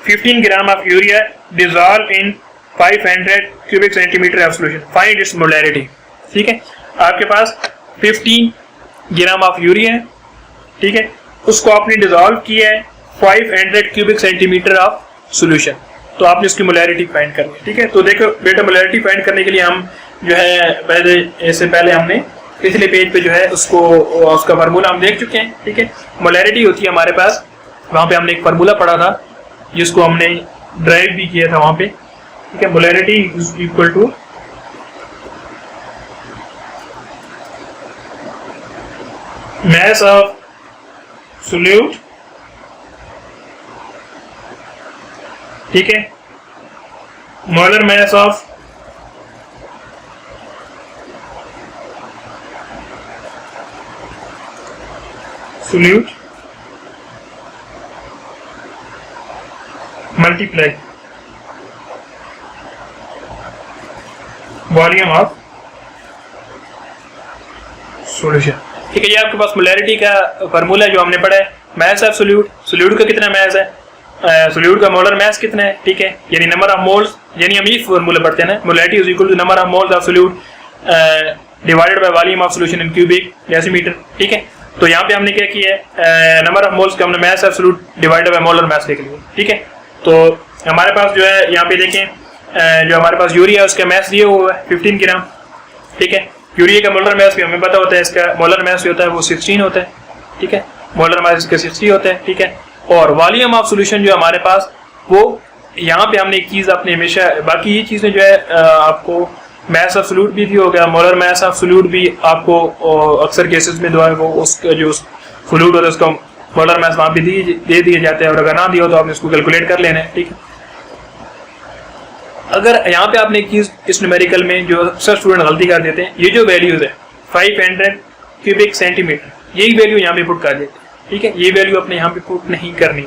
15 gram of urea dissolve in 500 cubic centimetre of solution, find its molarity, ठीक है। आपके पास 15 ग्राम ऑफ यूरिया है, ठीक है, उसको आपने डिसॉल्व किया है 500 क्यूबिक सेंटीमीटर ऑफ सॉल्यूशन, तो आपने उसकी मोलैरिटी फाइंड करनी है, ठीक है। तो देखो बेटा, मोलैरिटी फाइंड करने के लिए हम जो है इससे पहले हमने पिछले पेज पे जो है उसका फार्मूला हम देख चुके हैं, ठीक है। मोलैरिटी होती है हमारे पास, वहां पे हमने एक फार्मूला पढ़ा था जिसको हमने ड्राइव भी किया था वहां पे, ठीक है। Molarity is equal to mass of solute, ठीक है, molar mass of solute multiply volume of solution, ठीक है। ये आपके पास मोलैरिटी का फार्मूला जो हमने पढ़ा है, मैस ऑफ सोल्यूट का कितना मैस है, सोल्यूट का मोलर मैस कितना है, ठीक है, यानी नंबर ऑफ मोल्स यानी हम ये फॉर्मूला पढ़ते हैं ना, molarity is equal to number of moles of solute divided by volume of solution in cubic decimetre. ठीक है, तो यहाँ पे हमने क्या किया है, नंबर ऑफ मोल्स का हमने mass of solute divided by molar mass लिख लिया। ठीक है, तो हमारे पास जो है यहाँ पे देखें जो हमारे पास यूरिया है उसका मास दिया हुआ है 15 ग्राम। ठीक है, यूरिया का मोलर मास भी हमें पता होता है, इसका मोलर मास भी होता है वो 16 होता है। ठीक है, मोलर मास इसका 60 होता है। ठीक है, और वॉल्यूम ऑफ सॉल्यूशन जो हमारे पास वो यहाँ पे हमने एक चीज़ आपने हमेशा, बाकी ये चीज़ें जो है आपको मास ऑफ सॉल्यूट भी होगा, मोलर मास ऑफ सॉल्यूट भी आपको अक्सर केसेस में जो है वो उसका जो सॉल्यूट होता है उसका मोलर मास वहाँ पे दे दिए जाते हैं, और अगर ना दिया हो तो आपने इसको कैलकुलेट कर लेना है। ठीक है, अगर यहाँ पे आपने एक चीज़ इस न्यूमेरिकल में जो अक्सर स्टूडेंट गलती कर देते हैं, ये जो वैल्यूज है 500 क्यूबिक सेंटीमीटर, यही वैल्यू यहाँ पे पुट कर देते हैं। ठीक है, ये वैल्यू अपने यहाँ पे पुट नहीं करनी।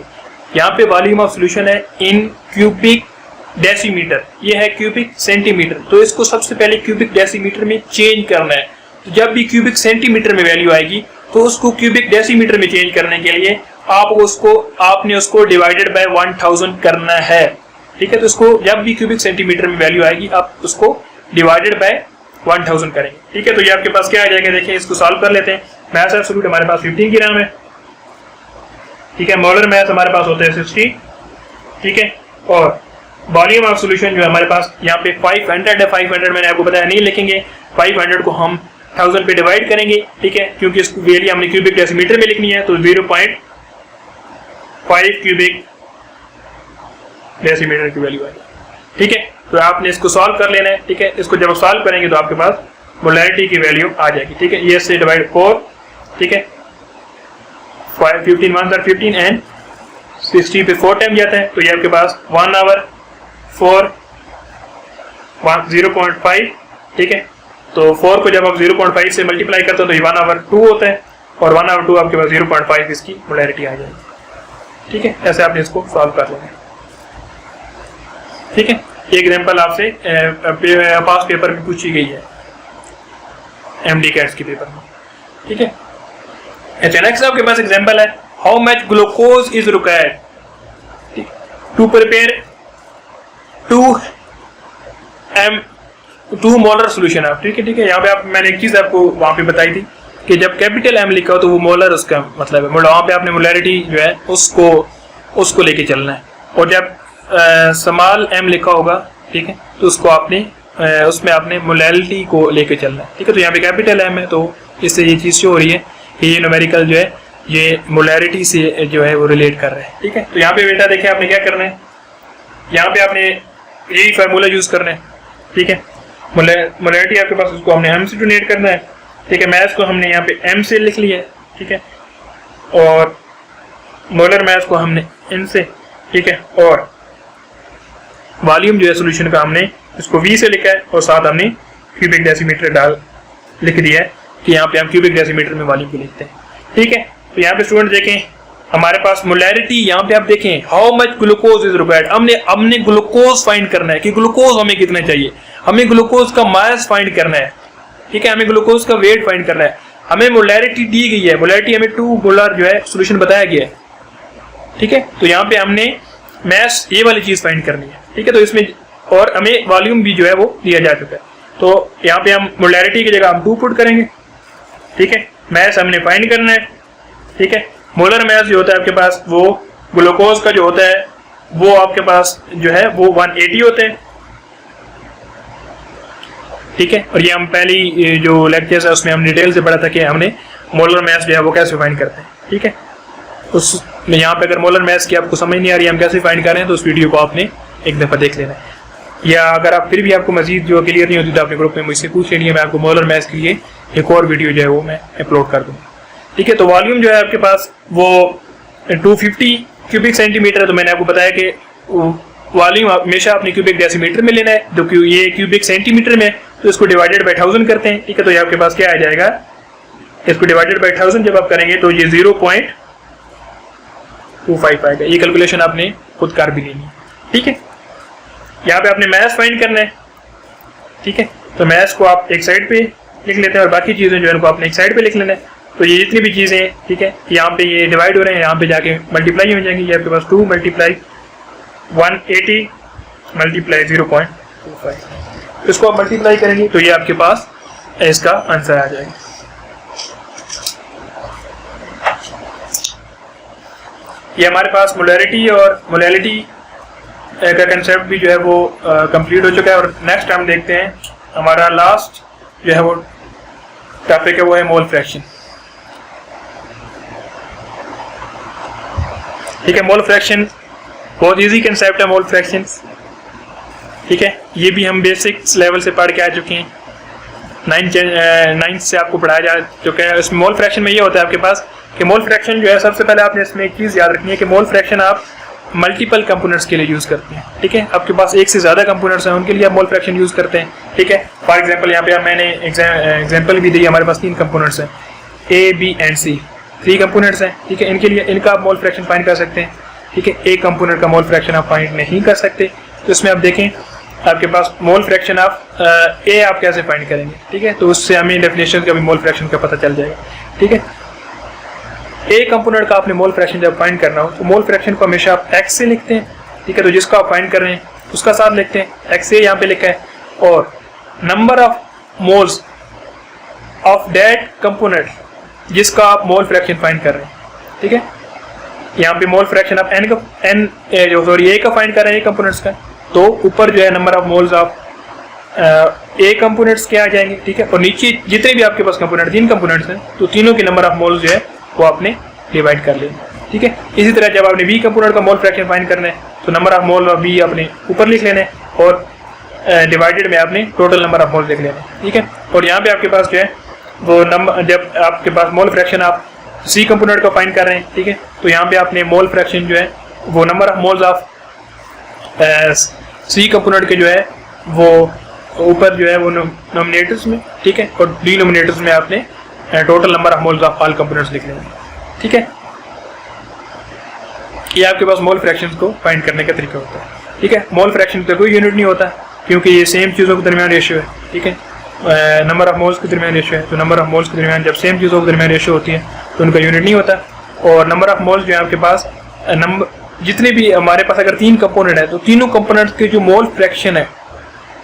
यहाँ पे वॉल्यूम ऑफ सॉल्यूशन है इन क्यूबिक डेसीमीटर, ये है क्यूबिक सेंटीमीटर, तो इसको सबसे पहले क्यूबिक डेसीमीटर में चेंज करना है। तो जब भी क्यूबिक सेंटीमीटर में वैल्यू आएगी तो उसको क्यूबिक डेसीमीटर में चेंज करने के लिए आपने उसको डिवाइडेड बाय 1000 करना है। ठीक है, तो इसको जब भी क्यूबिक सेंटीमीटर में वैल्यू आएगी आप उसको डिवाइडेड बाय 1000 करेंगे। ठीक है, तो ये आपके पास क्या आ जाएगा, देखिए इसको सॉल्व कर लेते हैं। मास ऑफ सॉल्यूट हमारे पास 15 ग्राम है। ठीक है, मोलर मास हमारे पास होता है 60। ठीक है, और वॉल्यूम ऑफ सॉल्यूशन जो है हमारे पास यहाँ पे 500 है। 500 मैंने आपको बताया नहीं लिखेंगे, 500 को हम 1000 पे डिवाइड करेंगे। ठीक है, क्योंकि इसको वैल्यू हमने क्यूबिक डेसीमीटर में लिखनी है, तो 0.5 क्यूबिक डेसीमीटर की वैल्यू आएगी। ठीक है, तो आपने इसको सॉल्व कर लेना है। ठीक है, इसको जब सॉल्व करेंगे तो आपके पास मोलैरिटी की वैल्यू आ जाएगी। ठीक है, ये से डिवाइड 4। ठीक है, 15 1 15 एंड 60 पे 4 टाइम जाता है, तो ये आपके पास 1 आवर 4 0.5। ठीक है, तो 4 को जब आप 0.5 से मल्टीप्लाई करते हो तो ये 1 आवर 2 होता है, और 1 आवर 2 आपके पास 0.5 इसकी मोलैरिटी आ जाएगी। ठीक है, ऐसे आपने इसको सॉल्व कर लेना है। ठीक है, एक एग्जांपल आपसे पास पेपर में पूछी गई है, एमडी कैट्स के पेपर में। ठीक है, अच्छा नेक्स्ट आपके पास एग्जांपल है, how much glucose is required to prepare 2 molar solution of. ठीक है, ठीक है, यहाँ पे मैंने एक चीज आपको वहां पे बताई थी कि जब कैपिटल एम लिखा हो तो वो मोलर उसका मतलब है, वहां पे आपने मोलैरिटी जो है उसको लेके चलना है, और जब स्मॉल एम लिखा होगा, ठीक है, तो उसको आपने उसमें आपने मोलैरिटी को लेके चलना है। ठीक है, तो यहाँ पे कैपिटल एम है, तो इससे ये चीज़ शो हो रही है कि ये न्यूमेरिकल जो है ये मोलैरिटी से जो है वो रिलेट कर रहा है। ठीक है, तो यहाँ पे बेटा देखिए आपने क्या करना है, यहाँ पे आपने यही फार्मूला यूज करना है। ठीक है, मोलैरिटी आपके पास, उसको हमने एम से डोनेट करना है। ठीक है, मैथ्स को हमने यहाँ पे एम से लिख लिया है। ठीक है, और मोलर मैथ्स को हमने एन से। ठीक है, और वॉल्यूम जो है सोल्यूशन का हमने इसको वी से लिखा है, और साथ हमने क्यूबिक डेसीमीटर लिख दिया है कि यहाँ पे हम क्यूबिक डेसीमीटर में वॉल्यूम को लिखते हैं। ठीक है, तो यहाँ पे स्टूडेंट देखें हमारे पास मोलैरिटी, यहाँ पे आप देखें how much glucose is required, हमने ग्लूकोज फाइंड करना है कि ग्लूकोज हमें कितना चाहिए, हमें ग्लूकोज का मास फाइंड करना है। ठीक है, हमें ग्लूकोज का वेट फाइंड करना है, हमें मोलैरिटी दी गई है, मोलैरिटी हमें 2 मोलर जो है सोल्यूशन बताया गया है। ठीक है, तो यहाँ पे हमने मैस ये वाली चीज फाइंड करनी है। ठीक है, तो इसमें और हमें वॉल्यूम भी जो है वो दिया जा चुका है, तो यहाँ पे हम मोलैरिटी की जगह हम 2 पुट करेंगे। ठीक है, मैस हमने फाइंड करना है। ठीक है, मोलर मैस जो होता है आपके पास, वो ग्लूकोज का जो होता है वो आपके पास जो है वो 180 होते हैं। ठीक है, और ये हम पहली जो लेक्चर्स है उसमें हम डिटेल से पढ़ा था कि हमने मोलर मैस जो है वो कैसे फाइंड करते हैं। ठीक है, उस यहाँ पे अगर मोलर मैस की आपको समझ नहीं आ रही है हम कैसे फाइंड कर रहे हैं, तो उस वीडियो को आपने एक दफ़ा देख लेना है, या अगर आप फिर भी आपको मजीद जो क्लियर नहीं होती तो अपने ग्रुप में मुझसे पूछ लेनी है, मैं आपको मोलर मैस के लिए एक और वीडियो जो है वो मैं अपलोड कर दूँगा। ठीक है, तो वॉल्यूम जो है आपके पास वो 250 क्यूबिक सेंटीमीटर है, तो मैंने आपको बताया कि वॉल्यूम हमेशा अपने क्यूबिक डेसीमीटर में लेना है, जो ये क्यूबिक सेंटीमीटर में, तो इसको डिवाइडेड बाई 1000 करते हैं। ठीक है, तो ये आपके पास क्या आ जाएगा, इसको डिवाइडेड बाई 1000 जब आप करेंगे तो ये 0.25 आएगा। ये कैलकुलेशन आपने खुद कर भी लेनी है। ठीक है, यहाँ पे आपने मैथ्स फाइंड करना है। ठीक है, तो मैथ्स को आप एक साइड पे लिख लेते हैं और बाकी चीज़ें जो है उनको आपने एक साइड पे लिख लेना है। तो ये जितनी भी चीज़ें, ठीक है, यहाँ पे ये डिवाइड हो रहे हैं, यहाँ पे जाके मल्टीप्लाई हो जाएंगी। ये आपके पास 2 × 180 मल्टीप्लाई 0.25। इसको आप मल्टीप्लाई करेंगे तो ये आपके पास इसका आंसर आ जाएगा। ये हमारे पास मोलैरिटी और मोलैलिटी का कंसेप्ट भी जो है वो कंप्लीट हो चुका है। और नेक्स्ट हम देखते हैं हमारा लास्ट जो है वो टॉपिक है, वो है मोल फ्रैक्शन। ठीक है, मोल फ्रैक्शन बहुत इजी कंसेप्ट है, मोल फ्रैक्शन। ठीक है, ये भी हम बेसिक्स लेवल से पढ़ के आ चुके हैं, 9th से आपको पढ़ाया जा चुका है। इसमें मोल फ्रैक्शन में ये होता है आपके पास कि मोल फ्रैक्शन जो है, सबसे पहले आपने इसमें एक चीज़ याद रखनी है कि मोल फ्रैक्शन आप मल्टीपल कंपोनेंट्स के लिए यूज़ करते हैं। ठीक है, आपके पास एक से ज़्यादा कंपोनेंट्स हैं, उनके लिए आप मोल फ्रैक्शन यूज़ करते हैं। ठीक है, फॉर एग्जांपल यहाँ पे मैंने एग्जांपल भी दी, हमारे पास 3 कंपोनेंट्स हैं, A, B and C, 3 components हैं। ठीक है, इनके लिए इनका आप मोल फ्रैक्शन फाइंड कर सकते हैं। ठीक है, एक कंपोनेंट का मोल फ्रैक्शन आप फाइंड नहीं कर सकते, तो इसमें आप देखें आपके पास मोल फ्रैक्शन आप A आप कैसे फाइंड करेंगे। ठीक है, तो उससे हमें डेफिनेशन का भी मोल फ्रैक्शन का पता चल जाएगा। ठीक है, एक कंपोनेंट का आपने मोल फ्रैक्शन जब फाइंड करना हो तो मोल फ्रैक्शन को हमेशा आप x से लिखते हैं। ठीक है, तो जिसको आप फाइंड कर रहे हैं उसका साथ लिखते हैं, x से यहाँ पे लिखा है, और number of moles of that component जिसका आप मोल फ्रैक्शन फाइंड कर रहे हैं। ठीक है, यहाँ पे मोल फ्रैक्शन आप a का फाइंड कर रहे हैं कंपोनेंट्स का, तो ऊपर जो है number of moles of A components के आ जाएंगे। ठीक है, और नीचे जितने भी आपके पास कंपोनेंट 3 कंपोनेंट्स हैं तो तीनों के नंबर ऑफ मोल्स जो है वो आपने डिवाइड कर लेना। ठीक है, इसी तरह जब आपने बी कंपोनेंट का मोल फ्रैक्शन फाइंड करना है तो number of mole of B आपने ऊपर लिख लेना है, और डिवाइडेड में आपने टोटल नंबर ऑफ मोल लिख लेना है। ठीक है, और यहाँ पे आपके पास जो है वो नंबर, जब आपके पास मोल फ्रैक्शन आप सी कंपोनेंट का फाइंड कर रहे हैं, ठीक है, तो यहाँ पे आपने मोल फ्रैक्शन जो है वो number of moles of C component के जो है वो ऊपर जो है वो नोमिनेटर्स में, ठीक है, और डिनोमिनेटर्स में आपने total number of moles of all components लिख लेंगे। ठीक है, ये आपके पास मोल फ्रैक्शंस को फाइंड करने का तरीका होता है। ठीक है, मोल फ्रैक्शन का कोई यूनिट नहीं होता क्योंकि ये सेम चीज़ों के दरमियान रेशियो है। ठीक है, नंबर ऑफ मोल्स के दरमियान रेशियो है, तो नंबर ऑफ मोल्स के दरमियान जब सेम चीज़ों के दरमियान रेशियो होती है तो उनका यूनिट नहीं होता। और नंबर ऑफ मोल्स जो है आपके पास नंबर जितने भी हमारे पास अगर 3 कंपोनेंट है तो तीनों कंपोनेंट्स के जो मोल फ्रैक्शन है,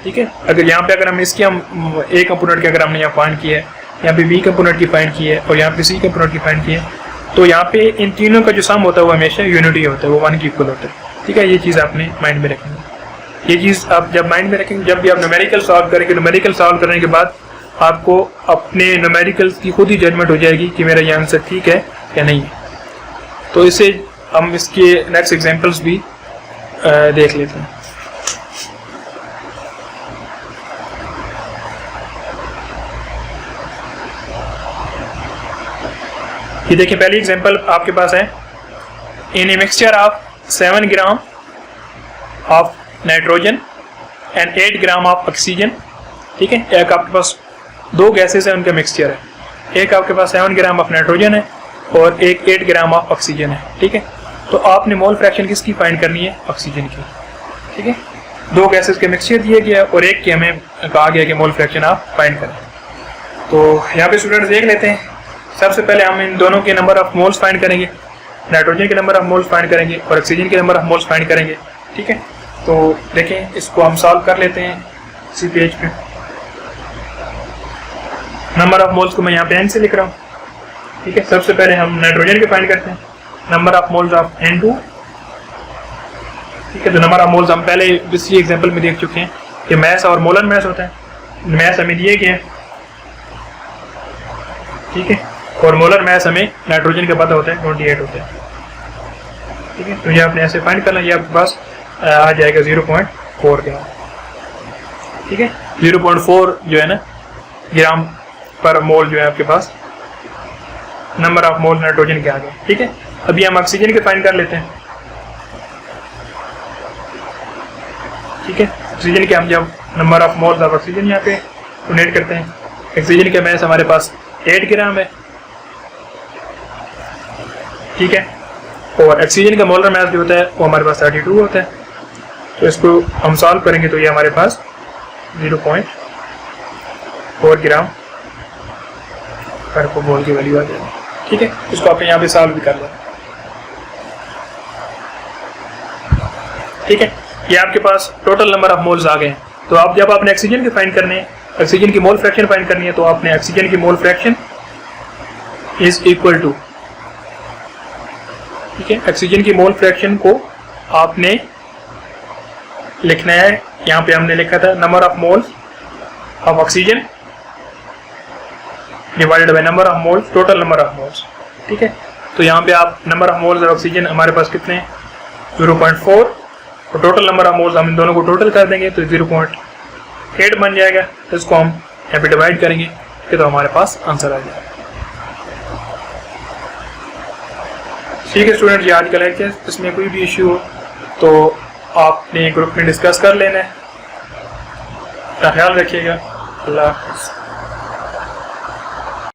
ठीक है, अगर यहाँ पे अगर हम इसकी हम ए कंपोनेंट के अगर हमने यहाँ फाइंड किया है, यहाँ पे बी कंपोनेंट की फाइंड की है और यहाँ पे सी कंपोनेंट की फाइंड की है, तो यहाँ पे इन तीनों का जो सम होता है वो हमेशा यूनिट ही होता है, वो 1 के इक्वल होता है। ठीक है, ये चीज़ आपने माइंड में रखेंगे। ये चीज़ आप जब माइंड में रखेंगे, जब भी आप न्यूमेरिकल सॉल्व करेंगे, न्यूमेरिकल सॉल्व करने के बाद आपको अपने न्यूमेरिकल्स की खुद ही जजमेंट हो जाएगी कि मेरा ये आंसर ठीक है या नहीं है। तो इससे हम इसके नेक्स्ट एग्जांपल्स भी देख लेते हैं। ये देखिए, पहली एग्जांपल आपके पास है, in a mixture of 7 gram of nitrogen and 8 gram of oxygen. ठीक है, एक आपके पास 2 गैसेस है, उनका मिक्सचर है, एक आपके पास 7 ग्राम ऑफ नाइट्रोजन है और एक 8 ग्राम ऑफ ऑक्सीजन है। ठीक है, तो आपने मोल फ्रैक्शन किसकी फाइंड करनी है? ऑक्सीजन की। ठीक है, 2 गैसेस के मिक्सचर दिए गया है और एक के हमें कहा गया कि मोल फ्रैक्शन आप फाइंड करें। तो यहाँ पे स्टूडेंट्स देख लेते हैं। सबसे पहले हम इन दोनों के नंबर ऑफ मोल्स फाइंड करेंगे, नाइट्रोजन के नंबर ऑफ मोल्स फाइंड करेंगे और ऑक्सीजन के नंबर ऑफ मोल्स फाइंड करेंगे। ठीक है, तो देखें, इसको हम सॉल्व कर लेते हैं इसी पेज पे। नंबर ऑफ मोल्स को मैं यहाँ पे n से लिख रहा हूँ। ठीक है, सबसे पहले हम नाइट्रोजन के फाइंड करते हैं, number of moles of N2। ठीक है, तो नंबर ऑफ मोल्स हम पहले इसी एग्जांपल में देख चुके हैं कि मैस और मोलर मैस होता है। मैस हमें दिए गए, ठीक है, और मोलर मैस हमें नाइट्रोजन का पता होता है 28 होता है। ठीक है, तो ये आपने ऐसे फाइंड करना, ये आपके पास आ जाएगा 0.4 ग्राम। ठीक है, 0.4 जो है ना ग्राम पर मोल जो है आपके पास नंबर ऑफ मोल नाइट्रोजन के आ गए। ठीक है, अभी हम ऑक्सीजन के फाइंड कर लेते हैं। ठीक है, ऑक्सीजन के हम जब number of moles of oxygen यहाँ पे डोनेट करते हैं, ऑक्सीजन के मैस हमारे पास 8 ग्राम है। ठीक है, और ऑक्सीजन का मोलर मैस जो होता है वो हमारे पास 32 होता है। तो इसको हम सॉल्व करेंगे तो ये हमारे पास 0.4 ग्राम पर को मोल की वैल्यू आ जाएगी। ठीक है, इसको आप यहाँ पे सॉल्व भी कर लें। ठीक है, ये आपके पास टोटल नंबर ऑफ मोल्स आ गए हैं। तो आप जब आपने ऑक्सीजन की फाइंड करने हैं, ऑक्सीजन की मोल फ्रैक्शन फाइंड करनी है, तो आपने ऑक्सीजन की mole fraction is equal to, ठीक है, ऑक्सीजन की मोल फ्रैक्शन को आपने लिखना है, यहाँ पे हमने लिखा था number of moles of oxygen divided by number of moles, total number of moles, ठीक है। तो यहाँ पे आप number of moles of oxygen हमारे पास कितने हैं 0.4, और टोटल नंबर ऑफ मोल्स हम इन दोनों को टोटल कर देंगे तो 0.8 बन जाएगा। तो इसको हम यहाँ पे डिवाइड करेंगे कि तो हमारे पास आंसर आ जाएगा। ठीक है स्टूडेंट, ये आज का लेक्चर, इसमें कोई भी इश्यू हो तो आपने ग्रुप में डिस्कस कर लेना है। अपना ख्याल रखिएगा। अल्लाह हाफ़िज़।